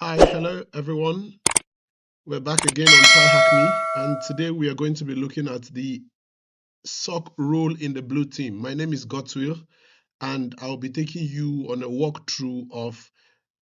Hi, hello everyone. We're back again on TryHackMe, and today we are going to be looking at the SOC role in the blue team. My name is Godswill, and I'll be taking you on a walkthrough of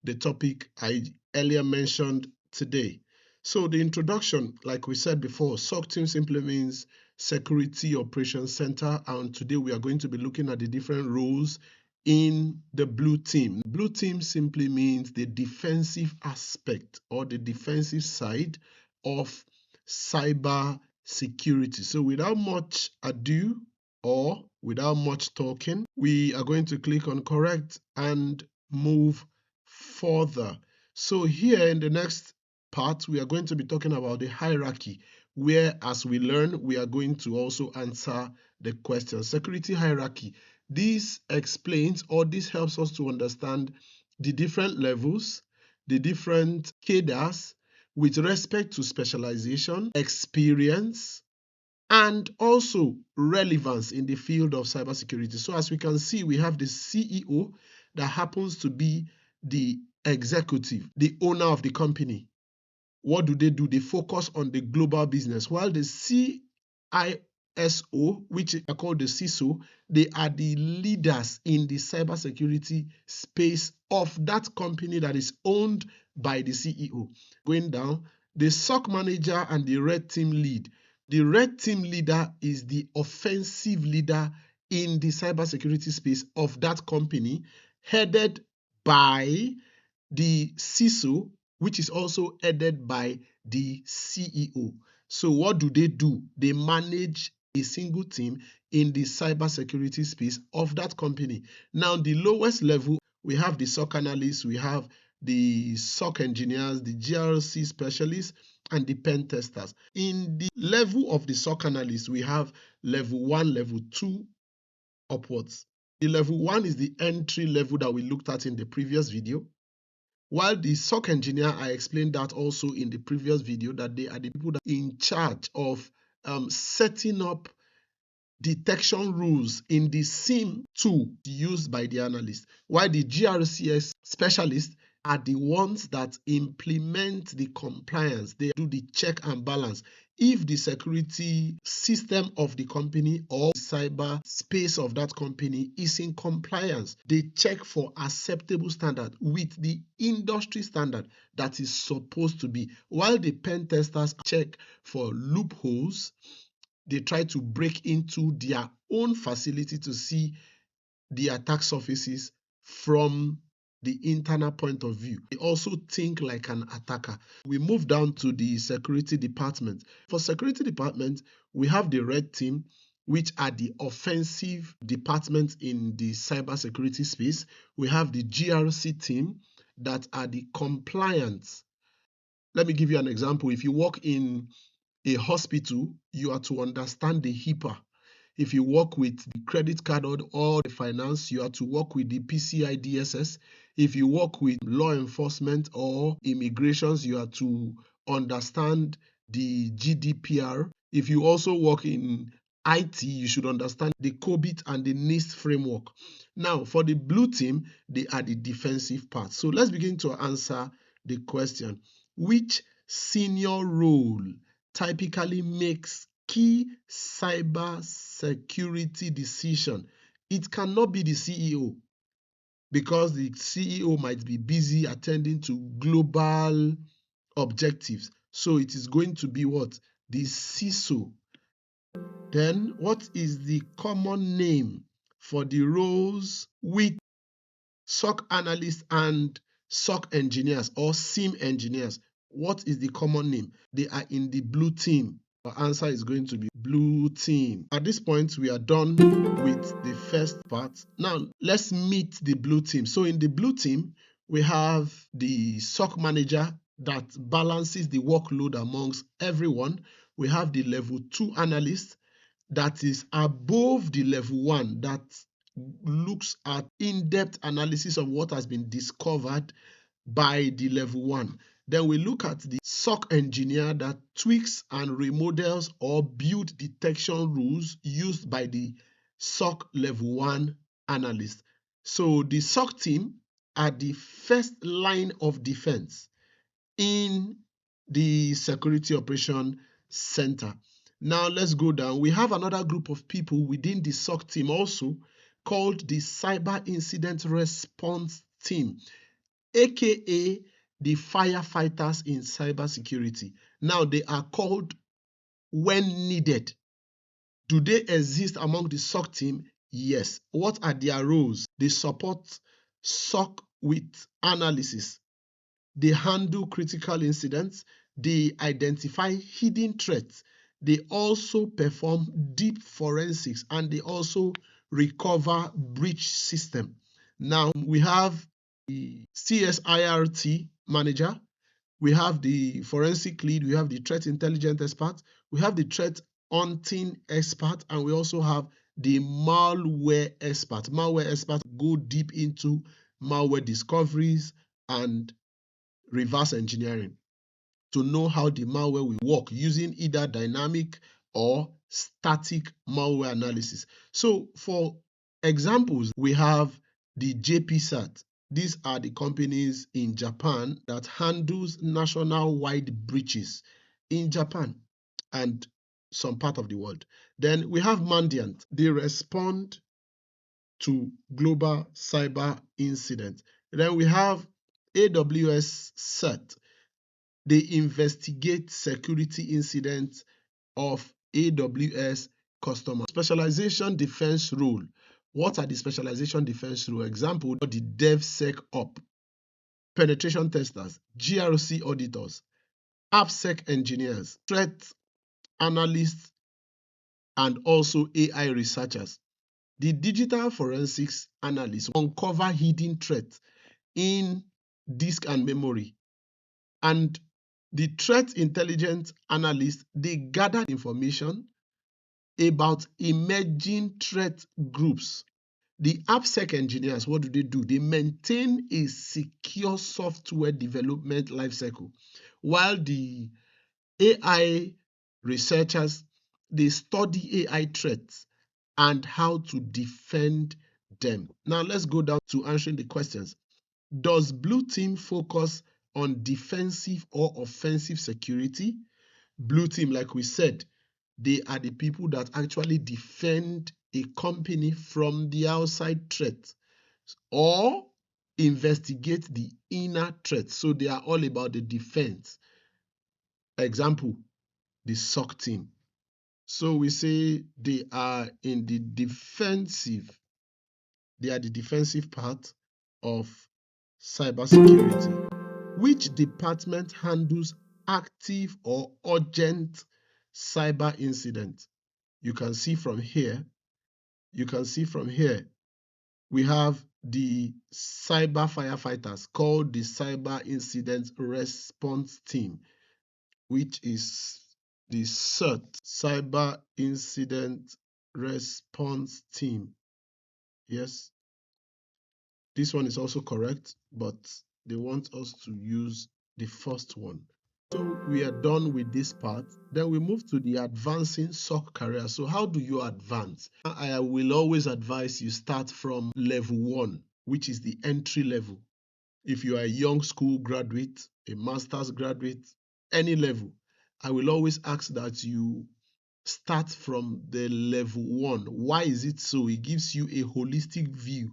the topic I earlier mentioned today. So the introduction, like we said before, SOC team simply means Security Operations Center, and today we are going to be looking at the different roles in the blue team. Blue team simply means the defensive aspect or the defensive side of cyber security. So without much ado or without much talking, we are going to click on correct and move further. So here in the next part, we are going to be talking about the hierarchy, where as we learn, we are going to also answer the question. Security hierarchy. This explains or this helps us to understand the different levels, the different cadres with respect to specialization, experience, and also relevance in the field of cybersecurity. So as we can see, we have the CEO that happens to be the executive, the owner of the company. What do? They focus on the global business, while the CISO, which are called the CISO, they are the leaders in the cybersecurity space of that company that is owned by the CEO. Going down, the SOC manager and the red team lead. The red team leader is the offensive leader in the cybersecurity space of that company, headed by the CISO, which is also headed by the CEO. So what do? They manage a single team in the cybersecurity space of that company. Now, the lowest level, we have the SOC analysts, we have the SOC engineers, the GRC specialists, and the pen testers. In the level of the SOC analysts, we have level 1, level 2 upwards. The level 1 is the entry level that we looked at in the previous video. While the SOC engineer, I explained that also in the previous video, that they are the people that are in charge of setting up detection rules in the SIM tool used by the analyst, while the GRCS specialists are the ones that implement the compliance. They do the check and balance. If the security system of the company or cyber space of that company is in compliance, they check for acceptable standard with the industry standard that is supposed to be, while the pen testers check for loopholes. They try to break into their own facility to see the attack surfaces from the internal point of view. They also think like an attacker. We move down to the security department. For security department, we have the red team, which are the offensive departments in the cybersecurity space. We have the GRC team that are the compliance. Let me give you an example. If you work in a hospital, you are to understand the HIPAA. If you work with the credit card or the finance, you are to work with the PCI DSS. If you work with law enforcement or immigrations, you are to understand the GDPR. If you also work in IT, you should understand the COBIT and the NIST framework. Now, for the blue team, they are the defensive part. So let's begin to answer the question. Which senior role typically makes key cyber security decision? It cannot be the CEO, because the CEO might be busy attending to global objectives. So it is going to be what? The CISO. Then what is the common name for the roles with SOC analysts and SOC engineers or SIM engineers? What is the common name? They are in the blue team. Our answer is going to be blue team. At this point, we are done with the first part. Now, let's meet the blue team. So in the blue team, we have the SOC manager that balances the workload amongst everyone. We have the level 2 analyst that is above the level 1, that looks at in-depth analysis of what has been discovered by the level 1. Then we look at the SOC engineer that tweaks and remodels or build detection rules used by the SOC level 1 analyst. So the SOC team are the first line of defense. in the Security Operation Center. Now let's go down. We have another group of people within the SOC team also called the Cyber Incident Response Team, aka the firefighters in cybersecurity. Now they are called when needed. Do they exist among the SOC team? Yes. What are their roles? They support SOC with analysis. They handle critical incidents. They identify hidden threats. They also perform deep forensics, and they also recover breach system. Now we have the CSIRT manager, we have the forensic lead, we have the threat intelligence expert, we have the threat hunting expert, and we also have the malware expert. Malware experts go deep into malware discoveries and reverse engineering to know how the malware will work using either dynamic or static malware analysis. So for examples, we have the JPSAT. These are the companies in Japan that handles national-wide breaches in Japan and some part of the world. Then we have Mandiant. They respond to global cyber incidents. Then we have AWS CERT. They investigate security incidents of AWS customers. Specialization defense rule. What are the specialization defense rule? Example, the DevSecOps, penetration testers, GRC auditors, AppSec engineers, threat analysts, and also AI researchers. The digital forensics analysts uncover hidden threats in disk and memory. And the threat intelligence analysts, they gather information about emerging threat groups. The AppSec engineers, what do? They maintain a secure software development lifecycle, while the AI researchers, they study AI threats and how to defend them. Now let's go down to answering the questions. Does Blue Team focus on defensive or offensive security? Blue Team, like we said, they are the people that actually defend a company from the outside threat or investigate the inner threat. So they are all about the defense. Example, the SOC team. So we say they are in the defensive. They are the defensive part of cybersecurity. Which department handles active or urgent cyber incident? You can see from here, we have the cyber firefighters called the Cyber Incident Response Team, which is the CERT, Cyber Incident Response Team. Yes, this one is also correct, but they want us to use the first one. So we are done with this part. Then we move to the advancing SOC career. So how do you advance? I will always advise you start from level 1, which is the entry level. If you are a young school graduate, a master's graduate, any level, I will always ask that you start from the level 1. Why is it so? It gives you a holistic view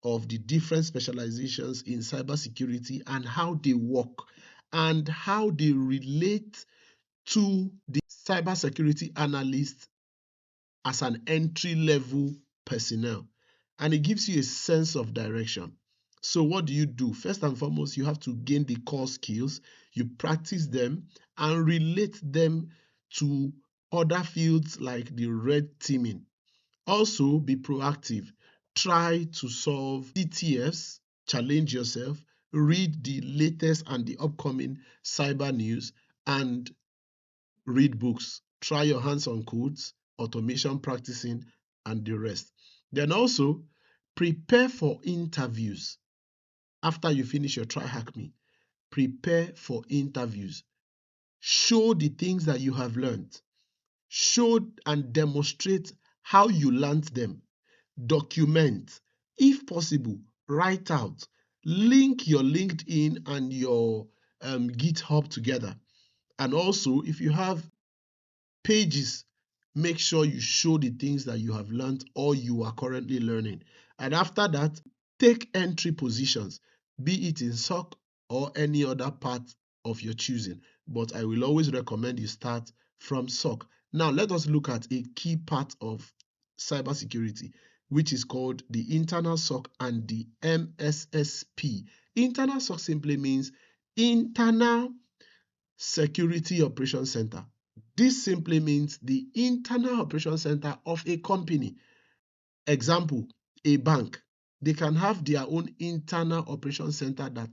of the different specializations in cybersecurity and how they work and how they relate to the cybersecurity analyst as an entry-level personnel. And it gives you a sense of direction. So what do? First and foremost, you have to gain the core skills, you practice them, and relate them to other fields like the red teaming. Also, be proactive. Try to solve CTFs, challenge yourself, read the latest and the upcoming cyber news, and read books. Try your hands on codes, automation practicing, and the rest. Then also, prepare for interviews. After you finish your TryHackMe, prepare for interviews. Show the things that you have learned. Show and demonstrate how you learned them. Document. If possible, write out. Link your LinkedIn and your GitHub together. And also, if you have pages, make sure you show the things that you have learned or you are currently learning. And after that, take entry positions, be it in SOC or any other part of your choosing. But I will always recommend you start from SOC. Now, let us look at a key part of cybersecurity, which is called the internal SOC and the MSSP. Internal SOC simply means internal security operation center. This simply means the internal operation center of a company. Example, a bank. They can have their own internal operation center that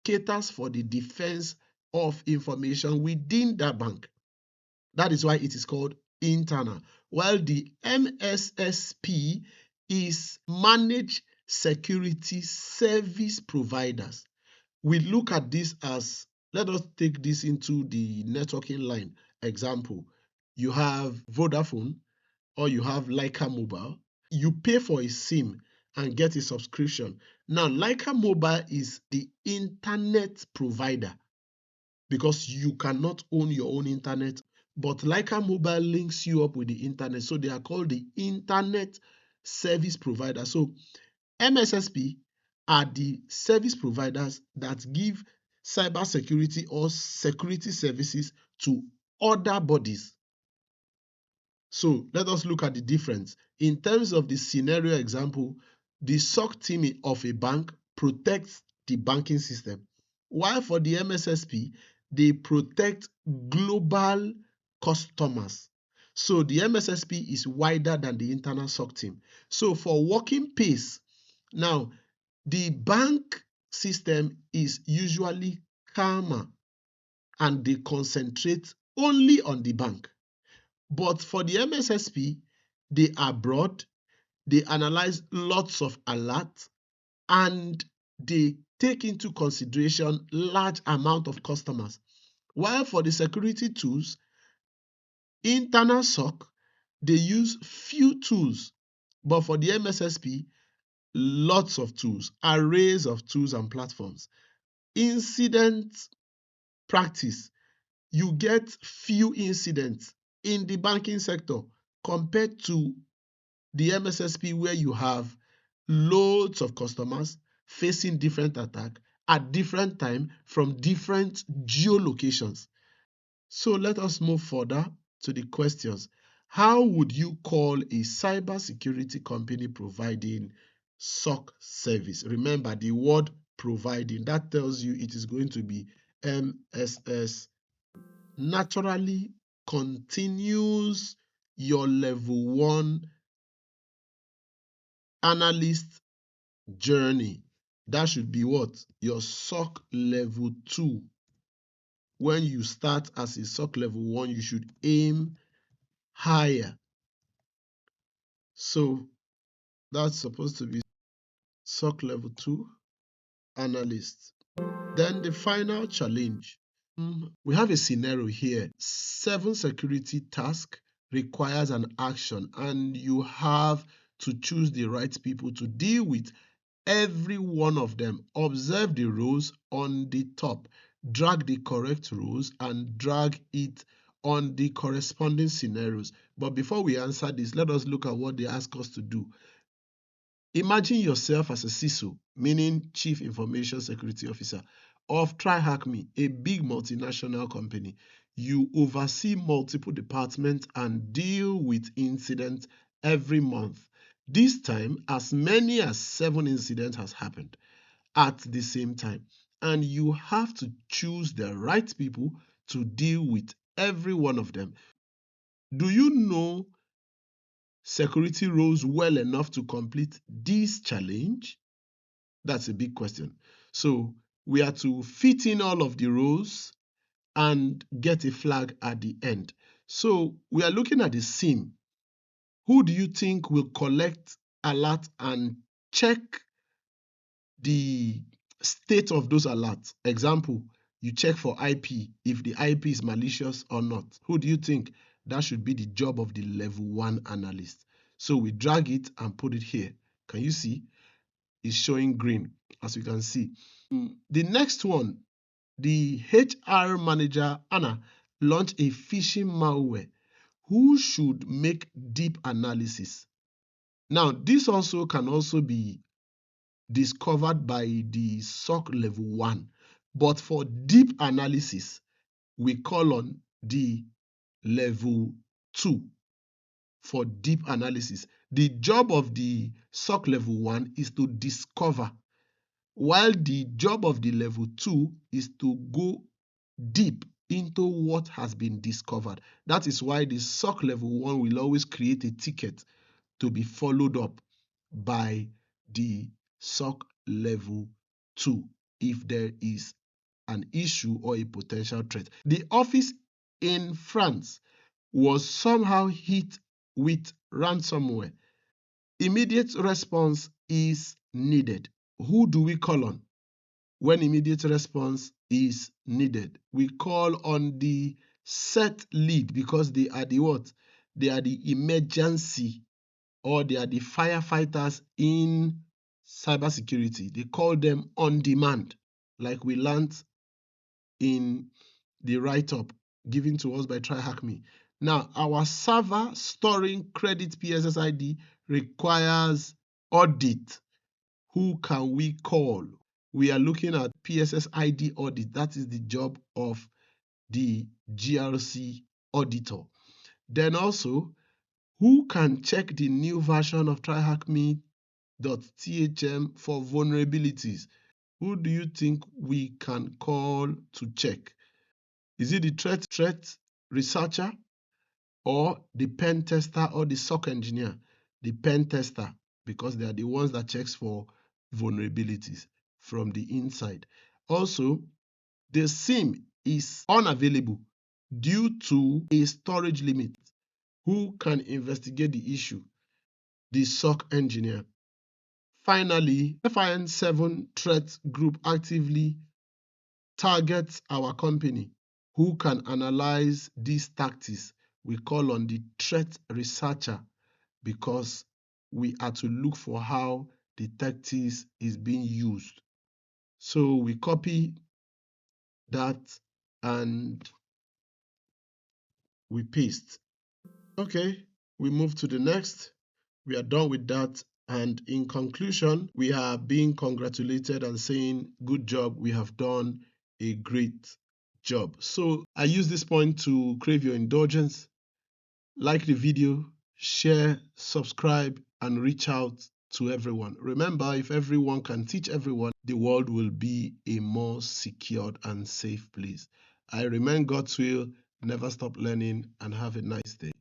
caters for the defense of information within that bank. That is why it is called internal. While the MSSP is managed security service providers. We look at this as, let us take this into the networking line. Example, you have Vodafone or you have Leica Mobile. You pay for a SIM and get a subscription. Now, Leica Mobile is the internet provider because you cannot own your own internet, but Leica Mobile links you up with the internet. So they are called the internet service provider. So MSSP are the service providers that give cybersecurity or security services to other bodies. So let us look at the difference. In terms of the scenario example, the SOC team of a bank protects the banking system, while for the MSSP, they protect global customers. So the MSSP is wider than the internal SOC team. So for working pace, now the bank system is usually calmer and they concentrate only on the bank. But for the MSSP, they are broad, they analyze lots of alerts, and they take into consideration large amount of customers. While for the security tools, internal SOC, they use few tools, but for the MSSP, lots of tools, arrays of tools and platforms. Incident practice, you get few incidents in the banking sector compared to the MSSP where you have loads of customers facing different attacks at different time from different geolocations. So let us move further to the questions. How would you call a cybersecurity company providing SOC service? Remember the word providing, that tells you it is going to be MSS. Naturally continues your level 1 analyst journey. That should be what? Your SOC level 2. When you start as a SOC level 1, you should aim higher. So that's supposed to be SOC level 2 analyst. Then the final challenge. We have a scenario here. 7 security tasks requires an action, and you have to choose the right people to deal with every one of them. Observe the rows on the top. Drag the correct rows and drag it on the corresponding scenarios. But before we answer this, let us look at what they ask us to do. Imagine yourself as a CISO, meaning Chief Information Security Officer, of TryHackMe, a big multinational company. You oversee multiple departments and deal with incidents every month. This time, as many as 7 incidents has happened at the same time, and you have to choose the right people to deal with every one of them. Do you know security roles well enough to complete this challenge? That's a big question. So we are to fit in all of the roles and get a flag at the end. So we are looking at the SIM. Who do you think will collect alert and check the state of those alerts? Example, you check for IP, if the IP is malicious or not. Who do you think? That should be the job of the level 1 analyst. So we drag it and put it here. Can you see? It's showing green, as you can see. The next one, the HR manager, Anna, launched a phishing malware. Who should make deep analysis? Now, this also can also be discovered by the SOC level 1. But for deep analysis, we call on the level 2 for deep analysis. The job of the SOC level 1 is to discover, while the job of the level 2 is to go deep into what has been discovered. That is why the SOC level 1 will always create a ticket to be followed up by the SOC level 2 if there is an issue or a potential threat. The office in France was somehow hit with ransomware. Immediate response is needed. Who do we call on when immediate response is needed? We call on the set lead, because they are the what? They are the emergency, or they are the firefighters in cybersecurity. They call them on demand, like we learned in the write-up given to us by TryHackMe. Now, our server storing credit PSSID requires audit. Who can we call? We are looking at PSSID audit. That is the job of the GRC auditor. Then also, who can check the new version of TryHackMe.thm for vulnerabilities? Who do you think we can call to check? Is it the threat researcher, or the pen tester, or the SOC engineer? The pen tester, because they are the ones that checks for vulnerabilities from the inside. Also, the SIM is unavailable due to a storage limit. Who can investigate the issue? The SOC engineer. Finally, FIN7 threat group actively targets our company. Who can analyze these tactics? We call on the threat researcher, because we are to look for how the tactics is being used. So we copy that and we paste. Okay, we move to the next. We are done with that. And in conclusion, we are being congratulated and saying, good job, we have done a great job. So I use this point to crave your indulgence. Like the video, share, subscribe, and reach out to everyone. Remember, if everyone can teach everyone, the world will be a more secured and safe place. I remain God's will, never stop learning, and have a nice day.